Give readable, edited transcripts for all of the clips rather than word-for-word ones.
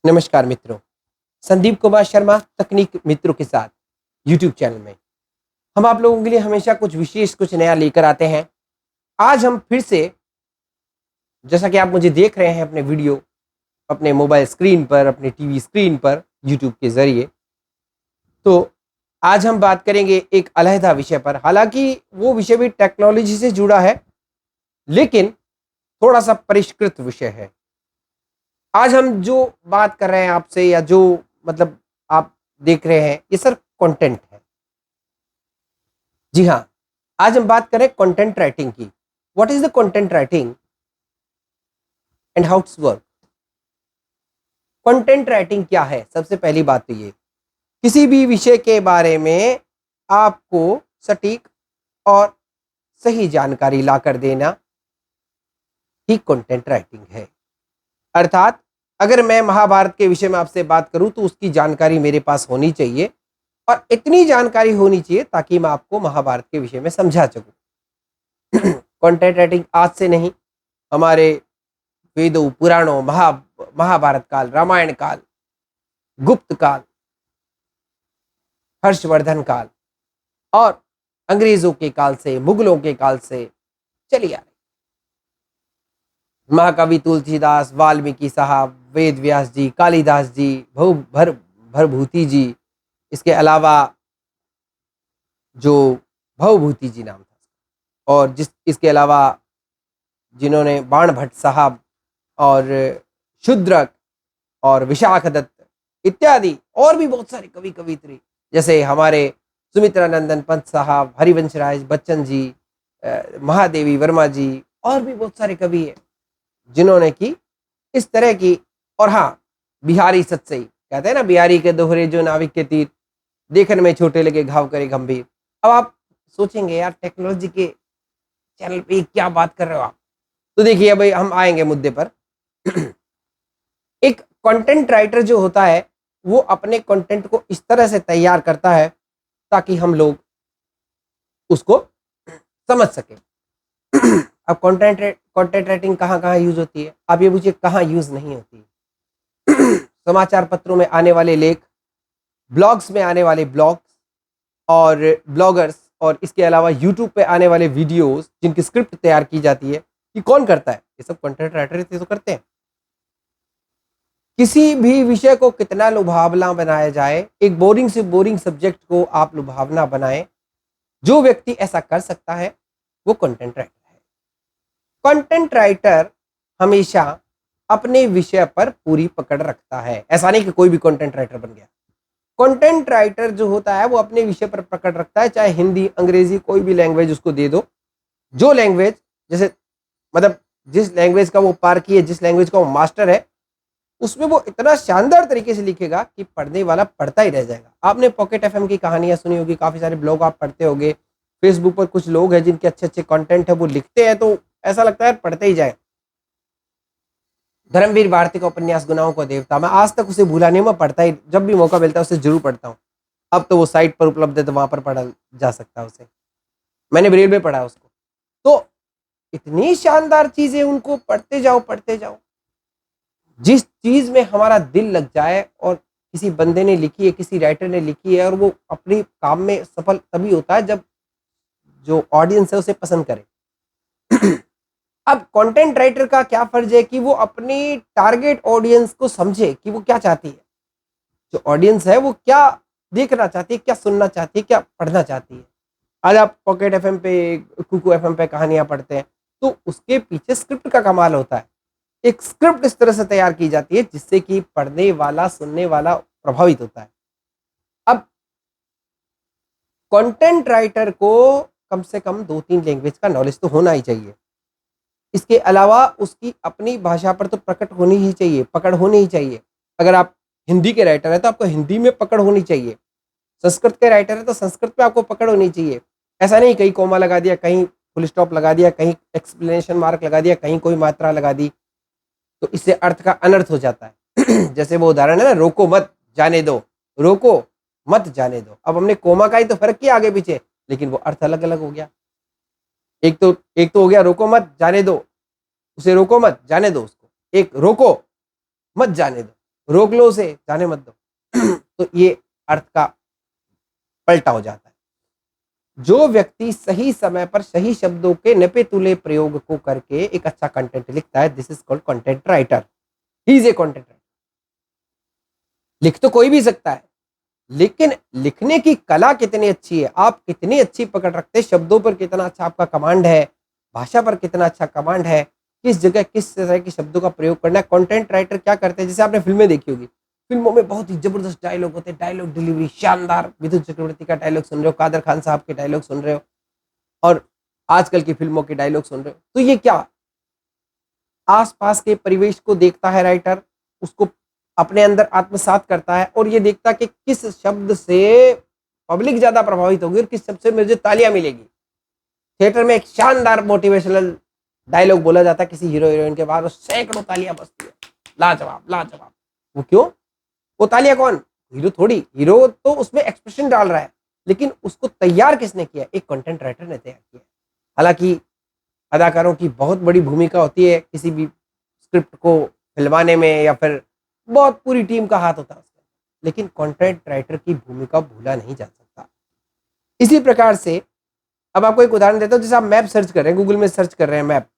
नमस्कार मित्रों, संदीप कुमार शर्मा तकनीक मित्रों के साथ यूट्यूब चैनल में हम आप लोगों के लिए हमेशा कुछ विशेष कुछ नया लेकर आते हैं। आज हम फिर से, जैसा कि आप मुझे देख रहे हैं अपने वीडियो, अपने मोबाइल स्क्रीन पर, अपने टीवी स्क्रीन पर, यूट्यूब के ज़रिए, तो आज हम बात करेंगे एक अलहदा विषय पर। हालांकि वो विषय भी टेक्नोलॉजी से जुड़ा है, लेकिन थोड़ा सा परिष्कृत विषय है। आज हम जो बात कर रहे हैं आपसे, या जो मतलब आप देख रहे हैं, ये सर कंटेंट है। जी हाँ, आज हम बात करें कंटेंट राइटिंग की। What is the content writing and how it's work. Content writing क्या है? सबसे पहली बात तो ये, किसी भी विषय के बारे में आपको सटीक और सही जानकारी लाकर देना ही कंटेंट राइटिंग है। अर्थात अगर मैं महाभारत के विषय में आपसे बात करूं तो उसकी जानकारी मेरे पास होनी चाहिए, और इतनी जानकारी होनी चाहिए ताकि मैं आपको महाभारत के विषय में समझा सकूं। कंटेंट राइटिंग आज से नहीं, हमारे वेदों, पुराणों, महाभारत काल, रामायण काल, गुप्त काल, हर्षवर्धन काल और अंग्रेजों के काल से, मुगलों के काल से चली आ रही। महाकवि तुलसीदास, वाल्मीकि साहब, वेद व्यास जी, कालिदास जी, भरभूति जी, इसके अलावा जो भवभूति जी नाम था, और इसके अलावा जिन्होंने बाण भट्ट साहब और शूद्रक और विशाख दत्त इत्यादि, और भी बहुत सारे कवि कवित्री, जैसे हमारे सुमित्रा नंदन पंत साहब, हरिवंश राय बच्चन जी, महादेवी वर्मा जी, और भी बहुत सारे कवि हैं जिन्होंने की इस तरह की। और हाँ, बिहारी सत्सई, कहते हैं ना, बिहारी के दोहरे जो नाविक के तीर, देखने में छोटे लगे घाव करे गंभीर। अब आप सोचेंगे यार, टेक्नोलॉजी के चैनल पे क्या बात कर रहे हो आप। तो देखिए भाई, हम आएंगे मुद्दे पर। एक कंटेंट राइटर जो होता है, वो अपने कंटेंट को इस तरह से तैयार करता है ताकि हम लोग उसको समझ सकें। अब कंटेंट राइटिंग कहाँ कहाँ यूज होती है? आप ये पूछिए कहाँ यूज नहीं होती। समाचार पत्रों में आने वाले लेख, ब्लॉग्स में आने वाले ब्लॉग्स और ब्लॉगर्स, और इसके अलावा यूट्यूब पे आने वाले वीडियोस जिनकी स्क्रिप्ट तैयार की जाती है, ये कौन करता है? ये सब कंटेंट राइटर तो करते हैं। किसी भी विषय को कितना लुभावना बनाया जाए, एक बोरिंग से बोरिंग सब्जेक्ट को आप लुभावना बनाएं, जो व्यक्ति ऐसा कर सकता है वो कंटेंट राइटर है। कंटेंट राइटर हमेशा अपने विषय पर पूरी पकड़ रखता है। ऐसा नहीं कि कोई भी कंटेंट राइटर बन गया। कंटेंट राइटर जो होता है वो अपने विषय पर पकड़ रखता है, चाहे हिंदी, अंग्रेजी, कोई भी लैंग्वेज उसको दे दो। जो लैंग्वेज, जैसे मतलब जिस लैंग्वेज का वो पारखी है, जिस लैंग्वेज का वो मास्टर है, उसमें वो इतना शानदार तरीके से लिखेगा कि पढ़ने वाला पढ़ता ही रह जाएगा। आपने पॉकेट एफएम की कहानियां सुनी होगी, काफी सारे ब्लॉग आप पढ़ते होंगे। फेसबुक पर कुछ लोग हैं जिनके अच्छे अच्छे कंटेंट है, वो लिखते हैं तो ऐसा लगता है पढ़ते ही जाए। धर्मवीर भारती का उपन्यास गुनाहों का देवता, मैं आज तक उसे भूला नहीं, मैं पढ़ता ही, जब भी मौका मिलता है उसे जरूर पढ़ता हूँ। अब तो वो साइट पर उपलब्ध है तो वहां पर पढ़ा जा सकता है उसे। मैंने ब्रेल में पढ़ा उसको। तो इतनी शानदार चीजें, उनको पढ़ते जाओ पढ़ते जाओ। जिस चीज में हमारा दिल लग जाए, और किसी बंदे ने लिखी है, किसी राइटर ने लिखी है, और वो अपने काम में सफल तभी होता है जब जो ऑडियंस है उसे पसंद करे। अब कंटेंट राइटर का क्या फर्ज है कि वो अपनी टारगेट ऑडियंस को समझे कि वो क्या चाहती है। जो ऑडियंस है वो क्या देखना चाहती है, क्या सुनना चाहती है, क्या पढ़ना चाहती है। आज आप पॉकेट एफएम पे, कुकू एफएम पे कहानियां पढ़ते हैं, तो उसके पीछे स्क्रिप्ट का कमाल होता है। एक स्क्रिप्ट इस तरह से तैयार की जाती है जिससे कि पढ़ने वाला, सुनने वाला प्रभावित होता है। अब कंटेंट राइटर को कम से कम 2-3 लैंग्वेज का नॉलेज तो होना ही चाहिए। इसके अलावा उसकी अपनी भाषा पर तो प्रकट होनी ही चाहिए, पकड़ होनी ही चाहिए। अगर आप हिंदी के राइटर हैं तो आपको हिंदी में पकड़ होनी चाहिए। संस्कृत के राइटर है तो संस्कृत पे आपको पकड़ होनी चाहिए। ऐसा नहीं कहीं कोमा लगा दिया, कहीं फुल स्टॉप लगा दिया, कहीं एक्सप्लेनेशन मार्क लगा दिया, कहीं कोई मात्रा लगा दी, तो इससे अर्थ का अनर्थ हो जाता है। जैसे वो उदाहरण है ना, रोको मत जाने दो, रोको मत जाने दो। अब हमने कोमा का ही तो फर्क किया आगे पीछे, लेकिन वो अर्थ अलग अलग हो गया। एक तो हो गया रोको मत जाने दो, उसे रोको मत जाने दो उसको। एक रोको मत जाने दो, रोक लो उसे, जाने मत दो। तो ये अर्थ का पलटा हो जाता है। जो व्यक्ति सही समय पर सही शब्दों के नपे तुले प्रयोग को करके एक अच्छा कंटेंट लिखता है, this is called content writer. He is a content writer. लिख तो कोई भी सकता है, लेकिन लिखने की कला कितनी अच्छी है, आप कितनी अच्छी पकड़ रखते हैं, शब्दों पर कितना अच्छा आपका कमांड है, भाषा पर कितना अच्छा कमांड है, किस जगह किस तरह के शब्दों का प्रयोग करना है। कंटेंट राइटर क्या करते हैं, जैसे आपने फिल्में देखी होगी, फिल्मों में बहुत ही जबरदस्त डायलॉग होते हैं, डायलॉग डिलीवरी शानदार, विद्युत चक्रवर्ती का डायलॉग सुन रहे हो, कादर खान साहब के डायलॉग सुन रहे हो, और आजकल की फिल्मों के डायलॉग सुन रहे हो, तो ये क्या, आसपास के परिवेश को देखता है राइटर, उसको अपने अंदर आत्मसात करता है, और ये देखता है कि किस शब्द से पब्लिक ज्यादा प्रभावित होगी और किस शब्द से मुझे तालियां मिलेगी। थिएटर में एक शानदार मोटिवेशनल डायलॉग बोला जाता है किसी हीरो हीरोइन के बाद, और सैकड़ों तालियां बजती है, लाजवाब लाजवाब। वो क्यों, वो तालियां कौन, हीरो थोड़ी, हीरो तो उसमें एक्सप्रेशन डाल रहा है, लेकिन उसको तैयार किसने किया, एक कंटेंट राइटर ने तैयार किया। हालांकि अदाकारों की बहुत बड़ी भूमिका होती है किसी भी स्क्रिप्ट को फिल्माने में, या फिर बहुत पूरी टीम का हाथ होता है उसमें, लेकिन कंटेंट राइटर की भूमिका भूला नहीं जा सकता। इसी प्रकार से अब आपको एक उदाहरण देता हूँ, जैसे आप मैप सर्च कर रहे हैं, गूगल में सर्च कर रहे हैं मैप,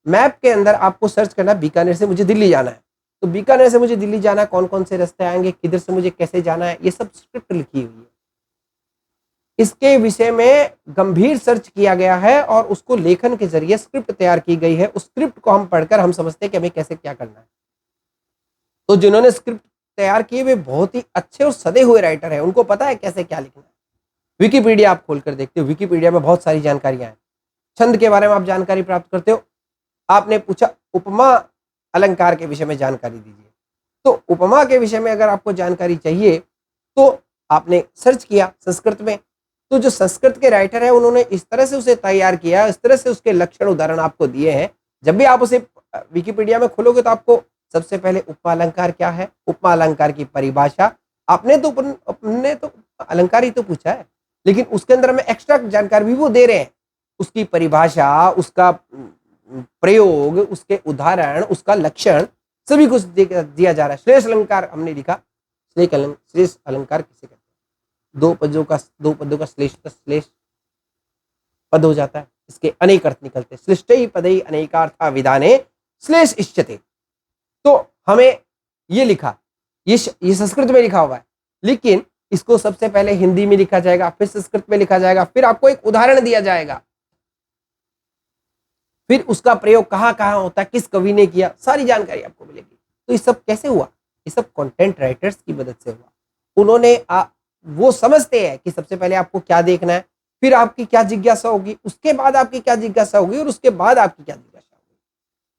मैप के अंदर आपको सर्च करना है बीकानेर से मुझे दिल्ली जाना है, तो बीकानेर से मुझे दिल्ली जाना है, कौन कौन से रास्ते आएंगे, किधर से मुझे कैसे जाना है, ये सब स्क्रिप्ट लिखी हुई है। इसके विषय में गंभीर सर्च किया गया है और उसको लेखन के जरिए स्क्रिप्ट तैयार की गई है। उस स्क्रिप्ट को हम पढ़कर हम समझते हैं कि हमें कैसे क्या करना है। तो जिन्होंने स्क्रिप्ट तैयार किए वे बहुत ही अच्छे और सदे हुए राइटर हैं, उनको पता है कैसे क्या लिखना है। विकिपीडिया आप खोलकर देखते हो, विकिपीडिया में बहुत सारी जानकारियां हैं। छंद के बारे में आप जानकारी प्राप्त करते हो, आपने पूछा उपमा अलंकार के विषय में जानकारी दीजिए, तो उपमा के विषय में अगर आपको जानकारी चाहिए तो आपने सर्च किया संस्कृत में, तो जो संस्कृत के राइटर है उन्होंने इस तरह से उसे तैयार किया, इस तरह से उसके लक्षण उदाहरण आपको दिए हैं। जब भी आप उसे विकिपीडिया में खोलोगे तो आपको सबसे पहले उपमा अलंकार क्या है, उपमा अलंकार की परिभाषा, अपने तो अलंकार ही तो पूछा है, लेकिन उसके अंदर हमें एक्स्ट्रा जानकारी भी वो दे रहे हैं, उसकी परिभाषा, उसका प्रयोग, उसके उदाहरण, उसका लक्षण, सभी कुछ दिया जा रहा है। श्लेष अलंकार हमने लिखा, श्लेष अलंकार किसे कहते हैं, दो पदों का श्लेष पद हो जाता है, इसके अनेक अर्थ निकलते हैं, श्लिष्टै पदै अनेकार्था विधाने श्लेष इष्यते। तो हमें ये लिखा, ये संस्कृत में लिखा हुआ है, लेकिन इसको सबसे पहले हिंदी में लिखा जाएगा, फिर संस्कृत में लिखा जाएगा, फिर आपको एक उदाहरण दिया जाएगा, फिर उसका प्रयोग कहां कहां होता है, किस कवि ने किया, सारी जानकारी आपको मिलेगी। तो ये सब कैसे हुआ, ये सब कंटेंट राइटर्स की मदद से हुआ। उन्होंने वो समझते हैं कि सबसे पहले आपको क्या देखना है, फिर आपकी क्या जिज्ञासा होगी, उसके बाद आपकी क्या जिज्ञासा होगी, और उसके बाद आपकी क्या जिज्ञासा होगी।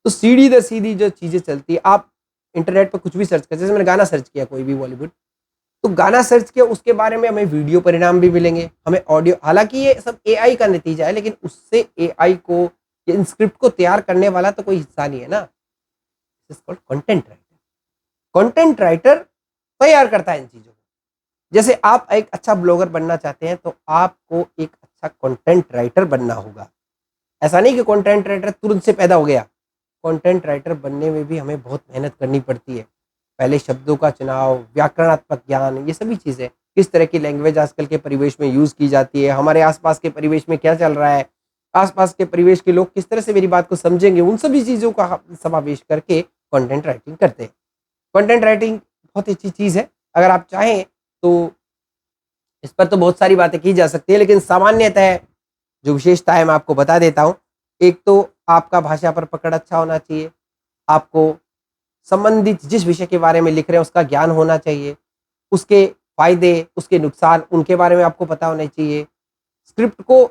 तो सीधी दर सीधी जो चीजें चलती है, आप इंटरनेट पर कुछ भी सर्च कर, जैसे मैंने गाना सर्च किया कोई भी बॉलीवुड, तो गाना सर्च किया, उसके बारे में हमें वीडियो परिणाम भी मिलेंगे, हमें ऑडियो, हालांकि ये सब एआई का नतीजा है, लेकिन उससे एआई को, इन स्क्रिप्ट को तैयार करने वाला तो कोई हिस्सा नहीं है ना। कंटेंट राइटर, कंटेंट राइटर तैयार करता है इन चीजों को। जैसे आप एक अच्छा ब्लॉगर बनना चाहते हैं तो आपको एक अच्छा कंटेंट राइटर बनना होगा। ऐसा नहीं कि कंटेंट राइटर तुरंत से पैदा हो गया, कंटेंट राइटर बनने में भी हमें बहुत मेहनत करनी पड़ती है। पहले शब्दों का चुनाव, व्याकरणात्मक ज्ञान, ये सभी चीजें, किस तरह की लैंग्वेज आजकल के परिवेश में यूज की जाती है, हमारे आसपास के परिवेश में क्या चल रहा है, आसपास के परिवेश के लोग किस तरह से मेरी बात को समझेंगे, उन सभी चीजों का समावेश करके कंटेंट राइटिंग करते हैं। कंटेंट राइटिंग बहुत अच्छी चीज है, अगर आप चाहें तो इस पर तो बहुत सारी बातें की जा सकती है, लेकिन सामान्यतः जो विशेषता है मैं आपको बता देता हूँ। एक तो आपका भाषा पर पकड़ अच्छा होना चाहिए, आपको संबंधित जिस विषय के बारे में लिख रहे हैं उसका ज्ञान होना चाहिए, उसके फायदे, उसके नुकसान, उनके बारे में आपको पता होना चाहिए। स्क्रिप्ट को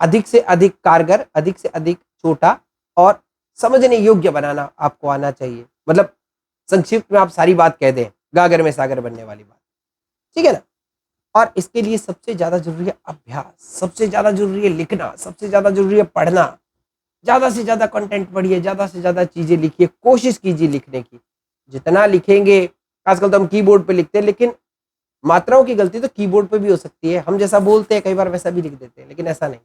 अधिक से अधिक कारगर, अधिक से अधिक छोटा और समझने योग्य बनाना आपको आना चाहिए। मतलब संक्षिप्त में आप सारी बात कह दें, गागर में सागर बनने वाली बात, ठीक है ना। और इसके लिए सबसे ज्यादा जरूरी है अभ्यास, सबसे ज्यादा जरूरी है लिखना, सबसे ज्यादा जरूरी है पढ़ना। ज्यादा से ज्यादा कंटेंट पढ़िए, ज्यादा से ज्यादा चीजें लिखिए, कोशिश कीजिए लिखने की। जितना लिखेंगे, आजकल तो हम कीबोर्ड पे लिखते हैं, लेकिन मात्राओं की गलती तो कीबोर्ड पे भी हो सकती है। हम जैसा बोलते हैं कई बार वैसा भी लिख देते हैं, लेकिन ऐसा नहीं।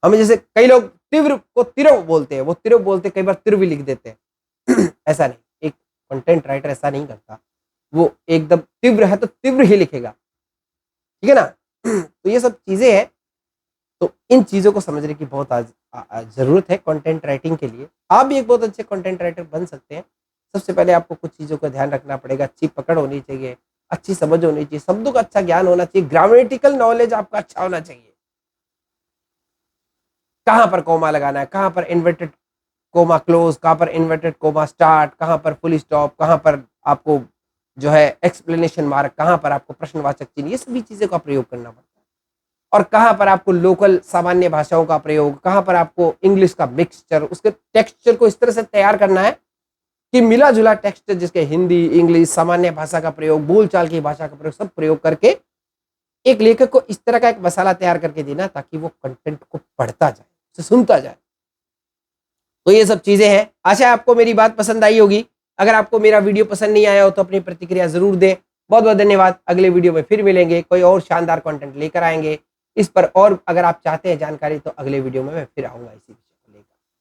हमें जैसे कई लोग तीव्र को तिरव बोलते हैं, वो तिरव बोलते कई बार तिर भी लिख देते हैं। ऐसा नहीं, एक कंटेंट राइटर ऐसा नहीं करता, वो एकदम तीव्र है तो तीव्र ही लिखेगा, ठीक है ना। तो ये सब चीज़ें हैं, तो इन चीज़ों को समझने की बहुत आज ज़रूरत है कंटेंट राइटिंग के लिए। आप भी एक बहुत अच्छे कंटेंट राइटर बन सकते हैं। सबसे पहले आपको कुछ चीज़ों का ध्यान रखना पड़ेगा, अच्छी पकड़ होनी चाहिए, अच्छी समझ होनी चाहिए, शब्दों का अच्छा ज्ञान होना चाहिए, ग्रामेटिकल नॉलेज आपका अच्छा होना चाहिए। कहाँ पर कॉमा लगाना है, कहाँ पर इन्वर्टेड कोमा क्लोज, कहाँ पर इन्वर्टेड कोमा स्टार्ट, कहाँ पर फुल स्टॉप, कहाँ पर आपको जो है एक्सप्लेनेशन मार्क, कहाँ पर आपको प्रश्नवाचक चिन्ह, ये सभी चीज़ों का प्रयोग करना पड़ता है। और कहाँ पर आपको लोकल सामान्य भाषाओं का प्रयोग, कहाँ पर आपको इंग्लिश का मिक्सचर, उसके टेक्सचर को इस तरह से तैयार करना है कि मिला जुला टेक्सचर, जिसके हिंदी, इंग्लिश, सामान्य भाषा का प्रयोग, बोलचाल की भाषा का प्रयोग, सब प्रयोग करके एक लेखक को इस तरह का एक मसाला तैयार करके देना ताकि वो कंटेंट को पढ़ता जाए, उसे सुनता जाए। तो ये सब चीजें हैं। आशा है आपको मेरी बात पसंद आई होगी। अगर आपको मेरा वीडियो पसंद नहीं आया हो तो अपनी प्रतिक्रिया जरूर दें। बहुत बहुत धन्यवाद। अगले वीडियो में फिर मिलेंगे, कोई और शानदार कंटेंट लेकर आएंगे इस पर, और अगर आप चाहते हैं जानकारी तो अगले वीडियो में मैं फिर आऊंगा इसी